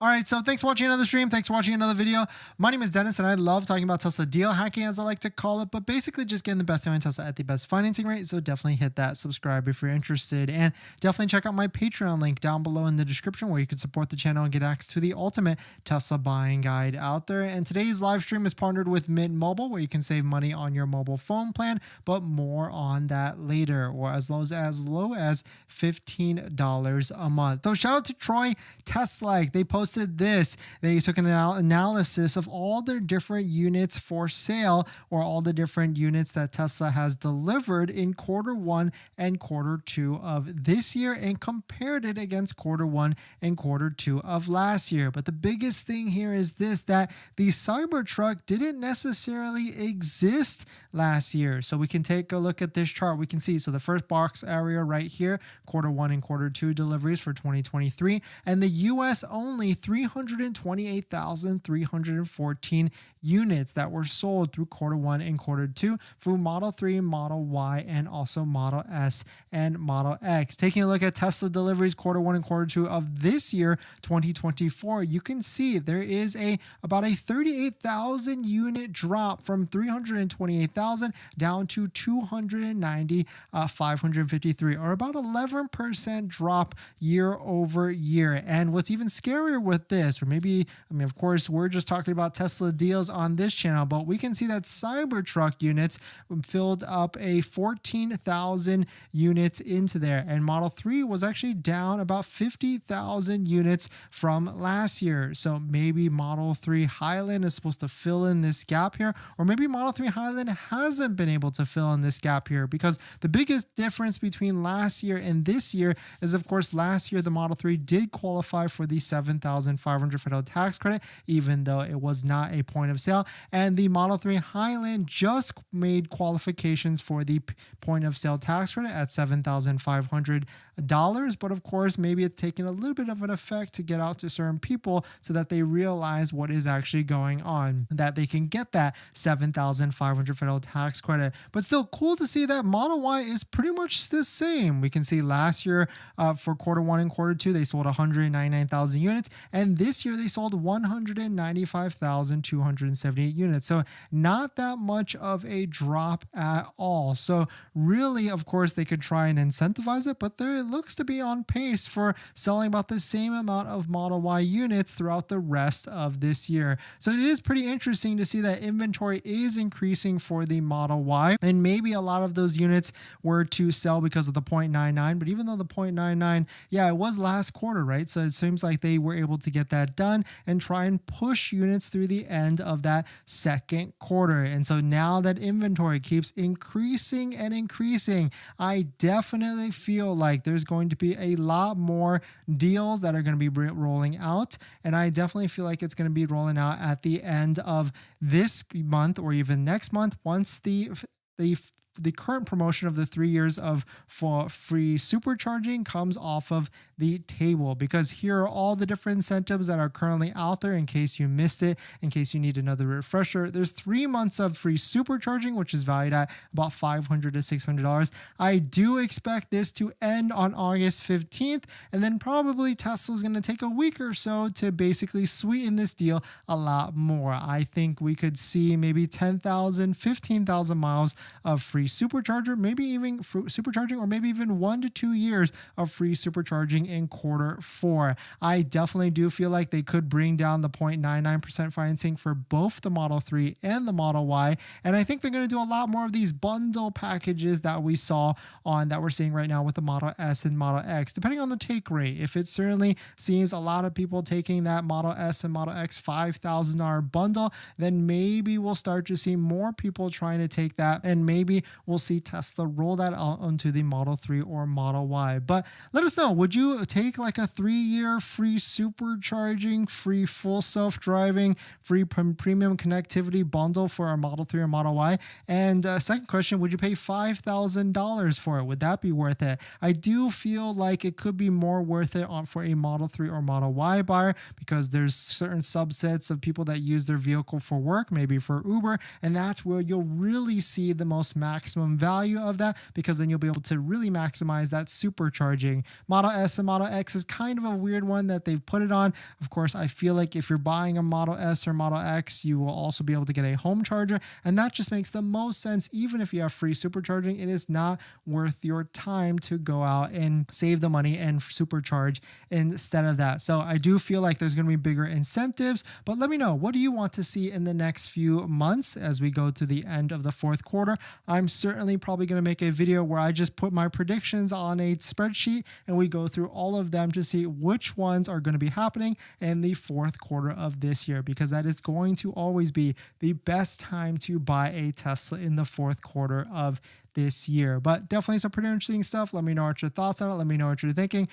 All right, so thanks for watching another stream. Thanks for watching another video. My name is Dennis, and I love talking about Tesla deal hacking, as I like to call it, but basically just getting the best deal on Tesla at the best financing rate. So definitely hit that subscribe if you're interested, and definitely check out my Patreon link down below in the description where you can support the channel and get access to the ultimate Tesla buying guide out there. And today's live stream is partnered with Mint Mobile, where you can save money on your mobile phone plan, but more on that later, or as low as $15 a month. So shout out to Troy Tesla. They posted this. They took an analysis of all their different units for sale, or all the different units that Tesla has delivered in quarter 1 and quarter 2 of this year, and compared it against quarter 1 and quarter 2 of last year. But the biggest thing here is this, that the Cybertruck didn't necessarily exist last year. So we can take a look at this chart. We can see, so the first box area right here, quarter 1 and quarter 2 deliveries for 2023, and the US only 328,314 units that were sold through quarter 1 and quarter 2 for Model 3, Model Y, and also Model S and Model X. Taking a look at Tesla deliveries quarter 1 and quarter 2 of this year, 2024, you can see there is about a 38,000 unit drop from 328,000 down to 290,553, or about 11% drop year over year. And what's even scarier with this, or maybe, of course, we're just talking about Tesla deals on this channel, but we can see that Cybertruck units filled up a 14,000 units into there, and Model 3 was actually down about 50,000 units from last year. So maybe Model 3 Highland is supposed to fill in this gap here, or maybe Model 3 Highland hasn't been able to fill in this gap here, because the biggest difference between last year and this year is, of course, last year the Model 3 did qualify for the $7,500 federal tax credit, even though it was not a point of sale, and the Model 3 Highland just made qualifications for the point of sale tax credit at $7,500, but of course maybe it's taking a little bit of an effect to get out to certain people so that they realize what is actually going on, that they can get that $7,500 federal tax credit. But still cool to see that Model Y is pretty much the same. We can see last year for quarter 1 and quarter 2 they sold 199,000 units, and this year they sold 195,278 units. So not that much of a drop at all. So really, of course, they could try and incentivize it, but it looks to be on pace for selling about the same amount of Model Y units throughout the rest of this year. So it is pretty interesting to see that inventory is increasing for the Model Y, and maybe a lot of those units were to sell because of the 0.99, but even though the 0.99, yeah, it was last quarter, right? So it seems like they were able to get that done and try and push units through the end of that second quarter. And so now that inventory keeps increasing and increasing, I definitely feel like there's going to be a lot more deals that are going to be rolling out, and I definitely feel like it's going to be rolling out at the end of this month or even next month, once the current promotion of the 3 years of free supercharging comes off of the table, because here are all the different incentives that are currently out there in case you missed it, in case you need another refresher. There's 3 months of free supercharging, which is valued at about $500 to $600. I do expect this to end on August 15th, and then probably Tesla's going to take a week or so to basically sweeten this deal a lot more. I think we could see maybe 10,000, 15,000 miles of free supercharger, maybe even supercharging, or maybe even 1 to 2 years of free supercharging in quarter 4. I definitely do feel like they could bring down the 0.99% financing for both the Model 3 and the Model Y, and I think they're going to do a lot more of these bundle packages that we saw that we're seeing right now with the Model S and Model X, depending on the take rate. If it certainly sees a lot of people taking that Model S and Model X $5,000 bundle, then maybe we'll start to see more people trying to take that, and maybe we'll see Tesla roll that out onto the Model 3 or Model Y. But let us know, would you take like a 3-year free supercharging, free full self-driving, free premium connectivity bundle for our Model 3 or Model Y? And second question, would you pay $5,000 for it? Would that be worth it? I do feel like it could be more worth it for a Model 3 or Model Y buyer, because there's certain subsets of people that use their vehicle for work, maybe for Uber, and that's where you'll really see the most max maximum value of that, because then you'll be able to really maximize that supercharging. Model S and Model X is kind of a weird one that they've put it on. Of course, I feel like if you're buying a Model S or Model X, you will also be able to get a home charger, and that just makes the most sense. Even if you have free supercharging, it is not worth your time to go out and save the money and supercharge instead of that. So I do feel like there's going to be bigger incentives, but let me know, what do you want to see in the next few months as we go to the end of the fourth quarter? I'm certainly probably going to make a video where I just put my predictions on a spreadsheet and we go through all of them to see which ones are going to be happening in the fourth quarter of this year, because that is going to always be the best time to buy a Tesla, in the fourth quarter of this year. But definitely some pretty interesting stuff. Let me know what your thoughts on it. Let me know what you're thinking.